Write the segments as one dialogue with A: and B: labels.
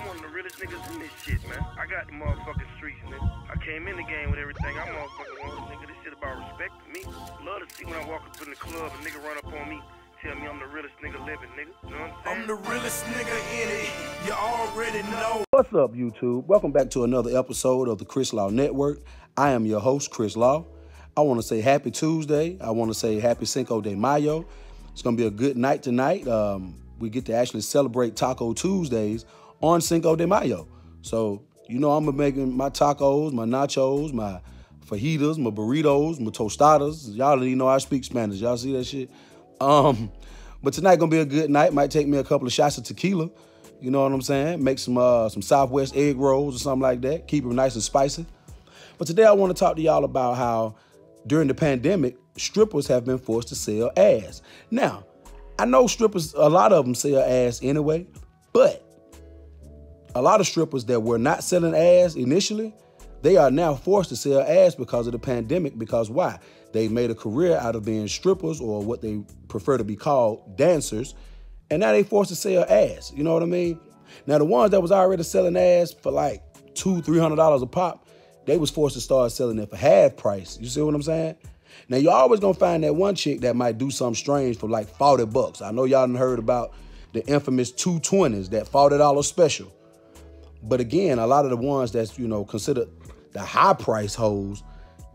A: one of the realest niggas in this shit, man. I got the motherfucking streets, nigga. I came in the game with everything. I motherfucking want, nigga. This shit about respect to me. Love to see when I walk up in the club and nigga run up on me, tell me I'm the realest nigga living, nigga. You know what I'm saying?
B: I'm the realest nigga in it. You already know.
C: What's up, YouTube? Welcome back to another episode of the Chris Law Network. I am your host, Chris Law. I want to say happy Tuesday. I want to say happy Cinco de Mayo. It's going to be a good night tonight. We get to actually celebrate Taco Tuesdays on Cinco de Mayo. So, you know, I'm making my tacos, my nachos, my fajitas, my burritos, my tostadas. Y'all don't even know I speak Spanish. Y'all see that shit? But tonight going to be a good night. Might take me a couple of shots of tequila. You know what I'm saying? Make some Southwest egg rolls or something like that. Keep it nice and spicy. But today I want to talk to y'all about how during the pandemic, strippers have been forced to sell ass. Now, I know strippers, a lot of them sell ass anyway, but a lot of strippers that were not selling ass initially, they are now forced to sell ass because of the pandemic. Because why? They made a career out of being strippers, or what they prefer to be called, dancers, and now they forced to sell ass. You know what I mean? Now, the ones that was already selling ass for like $200-$300 a pop, they was forced to start selling it for half price. You see what I'm saying? Now, you're always going to find that one chick that might do something strange for like $40. I know y'all done heard about the infamous 220s, that $40 special. But again, a lot of the ones that's, you know, considered the high price hoes,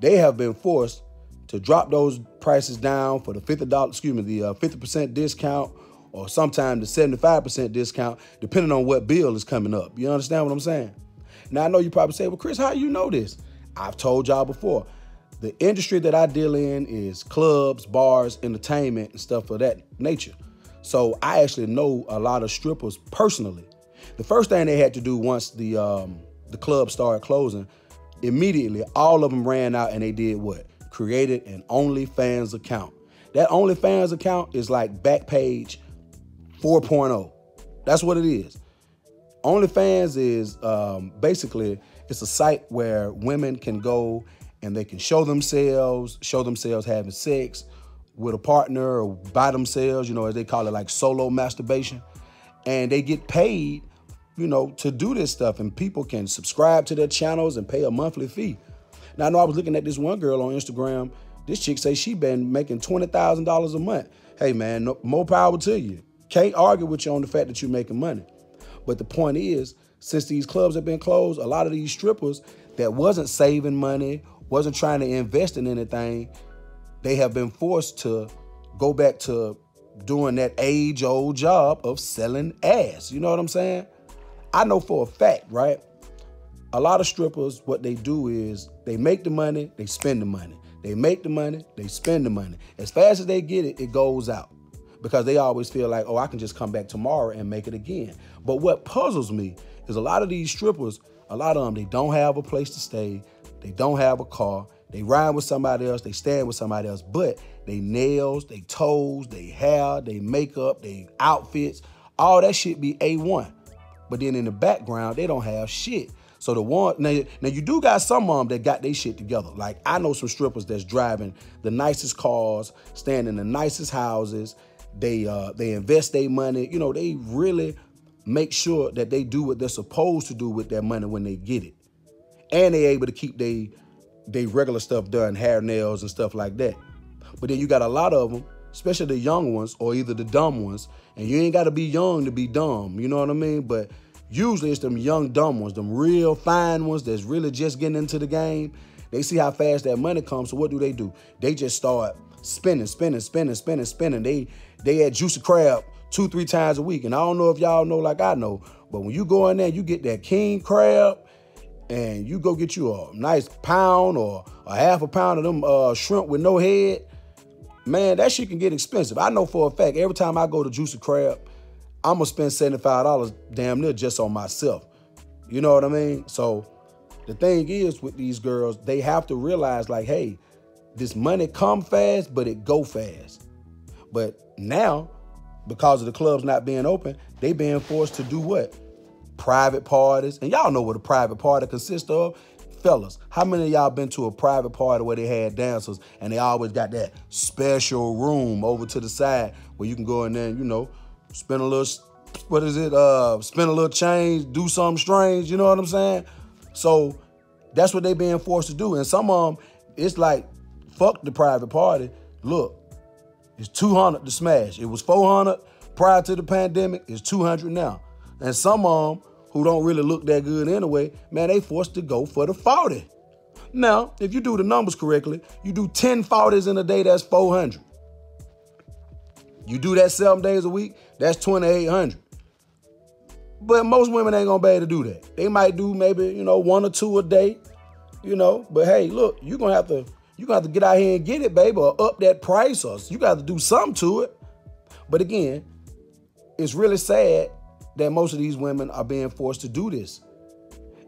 C: they have been forced to drop those prices down for the the 50% discount, or sometimes the 75% discount, depending on what bill is coming up. You understand what I'm saying? Now, I know you probably say, well, Chris, how you know this? I've told y'all before. The industry that I deal in is clubs, bars, entertainment, and stuff of that nature. So I actually know a lot of strippers personally. The first thing they had to do once the club started closing, immediately all of them ran out and they did what? Created an OnlyFans account. That OnlyFans account is like Backpage 4.0. That's what it is. OnlyFans is basically, it's a site where women can go and they can show themselves having sex with a partner or by themselves, you know, as they call it, like solo masturbation. And they get paid, you know, to do this stuff. And people can subscribe to their channels and pay a monthly fee. Now, I know I was looking at this one girl on Instagram. This chick say she been making $20,000 a month. Hey, man, no, more power to you. Can't argue with you on the fact that you're making money. But the point is, since these clubs have been closed, a lot of these strippers that wasn't saving money, wasn't trying to invest in anything, they have been forced to go back to doing that age-old job of selling ass. You know what I'm saying? I know for a fact, right? A lot of strippers, what they do is they make the money, they spend the money. They make the money, they spend the money. As fast as they get it, it goes out. Because they always feel like, oh, I can just come back tomorrow and make it again. But what puzzles me is a lot of these strippers, a lot of them, they don't have a place to stay. They don't have a car. They ride with somebody else. They stand with somebody else. But they nails, they toes, they hair, they makeup, they outfits, all that shit be A1. But then in the background, they don't have shit. So the one, now you do got some of them that got their shit together. Like, I know some strippers that's driving the nicest cars, staying in the nicest houses. They invest their money. You know, they really make sure that they do what they're supposed to do with their money when they get it. And they able to keep they regular stuff done, hair, nails, and stuff like that. But then you got a lot of them, especially the young ones or either the dumb ones. And you ain't got to be young to be dumb. You know what I mean? But usually it's them young, dumb ones, them real fine ones that's really just getting into the game. They see how fast that money comes. So what do? They just start spending. They at Juicy Crab 2-3 times a week. And I don't know if y'all know like I know, but when you go in there, you get that king crab and you go get you a nice pound or a half a pound of them shrimp with no head. Man, that shit can get expensive. I know for a fact, every time I go to Juicy Crab, I'm going to spend $75 damn near just on myself. You know what I mean? So the thing is with these girls, they have to realize like, hey, this money come fast, but it go fast. But now, because of the clubs not being open, they being forced to do what? Private parties. And y'all know what a private party consists of. Fellas, how many of y'all been to a private party where they had dancers and they always got that special room over to the side where you can go in there and, you know, spend a little spend a little change, do something strange, you know what I'm saying? So that's what they being forced to do. And some of them, it's like, fuck the private party. Look, it's $200 to smash. It was $400 prior to the pandemic. It's $200 now. And some of them who don't really look that good anyway, man, they forced to go for the 40. Now, if you do the numbers correctly, you do 10 40s in a day, that's 400. You do that 7 days a week, that's 2,800. But most women ain't gonna be able to do that. They might do maybe, 1 or 2 a day, But hey, look, you're gonna have to get out here and get it, baby, or up that price, or you got to do something to it. But again, it's really sad that most of these women are being forced to do this.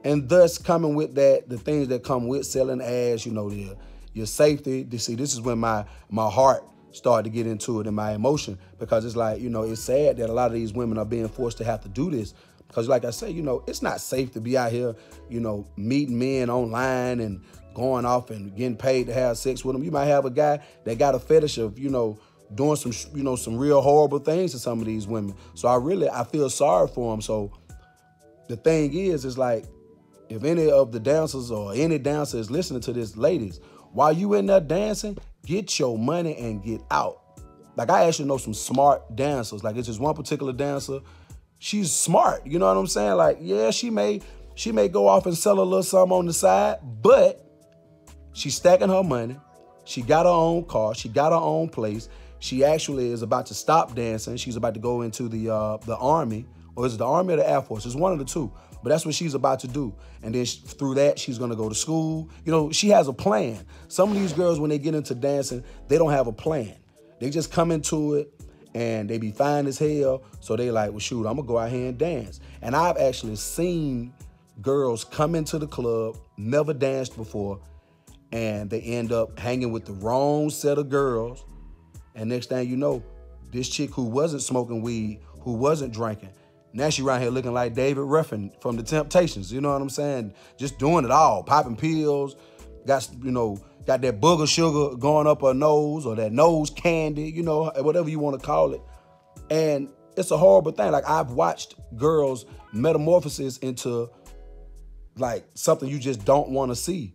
C: And thus coming with that, the things that come with selling ass, your safety. See, this is when my heart started to get into it and my emotion, because it's like, it's sad that a lot of these women are being forced to have to do this. Because like I say, it's not safe to be out here, meeting men online and going off and getting paid to have sex with them. You might have a guy that got a fetish of, doing some real horrible things to some of these women. So I feel sorry for them. So the thing is like, if any of the dancers or any dancer is listening to this, ladies, while you in there dancing, get your money and get out. Like, I actually know some smart dancers. Like, it's just one particular dancer. She's smart. You know what I'm saying? Like, yeah, she may go off and sell a little something on the side, but she's stacking her money. She got her own car. She got her own place. She actually is about to stop dancing. She's about to go into the Army. Or is it the Army or the Air Force? It's one of the two. But that's what she's about to do. And then through that, she's going to go to school. She has a plan. Some of these girls, when they get into dancing, they don't have a plan. They just come into it and they be fine as hell. So they like, well, shoot, I'm going to go out here and dance. And I've actually seen girls come into the club, never danced before, and they end up hanging with the wrong set of girls. And next thing you know, this chick who wasn't smoking weed, who wasn't drinking, now she around here looking like David Ruffin from The Temptations. You know what I'm saying? Just doing it all, popping pills, got that booger sugar going up her nose, or that nose candy, whatever you want to call it. And it's a horrible thing. Like, I've watched girls metamorphoses into like something you just don't want to see.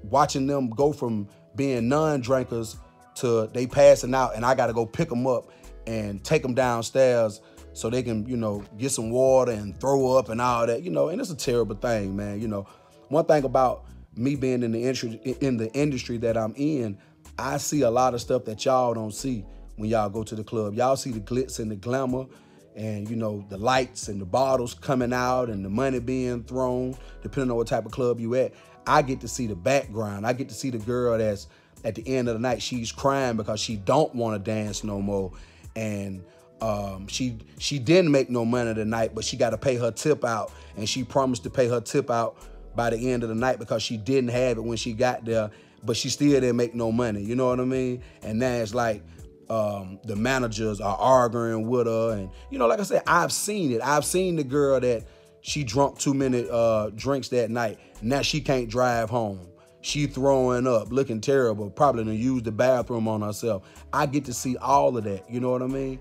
C: Watching them go from being non-drinkers to they passing out, and I got to go pick them up and take them downstairs so they can, get some water and throw up and all that, and it's a terrible thing, man. One thing about me being in the industry that I'm in, I see a lot of stuff that y'all don't see when y'all go to the club. Y'all see the glitz and the glamour and, the lights and the bottles coming out and the money being thrown, depending on what type of club you at. I get to see the background. I get to see the girl that's at the end of the night, she's crying because she don't want to dance no more. And she didn't make no money tonight, but she got to pay her tip out, and she promised to pay her tip out by the end of the night because she didn't have it when she got there, but she still didn't make no money. You know what I mean? And now it's like the managers are arguing with her, and like I said, I've seen it. I've seen the girl that she drunk too many drinks that night. Now she can't drive home. She throwing up, looking terrible, probably done used the bathroom on herself. I get to see all of that. You know what I mean?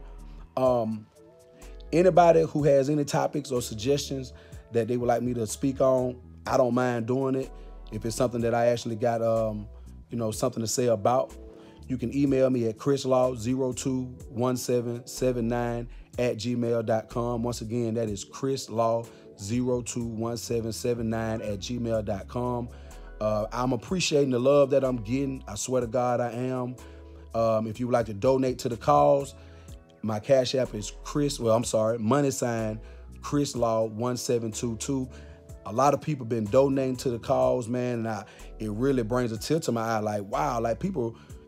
C: Anybody who has any topics or suggestions that they would like me to speak on, I don't mind doing it. If it's something that I actually got, something to say about, you can email me at chrislaw021779@gmail.com. Once again, that is chrislaw021779@gmail.com. I'm appreciating the love that I'm getting. I swear to God, I am. If you would like to donate to the cause, my Cash App is $money ChrisLaw1722. A lot of people been donating to the cause, man, and it really brings a tear to my eye. Like, wow, like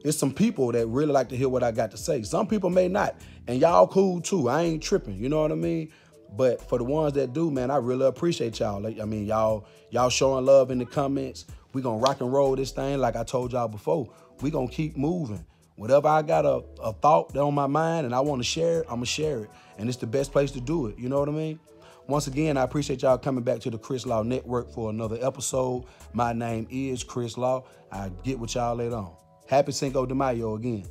C: it's some people that really like to hear what I got to say. Some people may not, and y'all cool too. I ain't tripping, you know what I mean? But for the ones that do, man, I really appreciate y'all. Like, I mean, y'all showing love in the comments. We gonna rock and roll this thing. Like I told y'all before, we gonna keep moving. Whatever I got a thought on my mind and I want to share it, I'm gonna share it. And it's the best place to do it. You know what I mean? Once again, I appreciate y'all coming back to the Chris Law Network for another episode. My name is Chris Law. I'll get with y'all later on. Happy Cinco de Mayo again.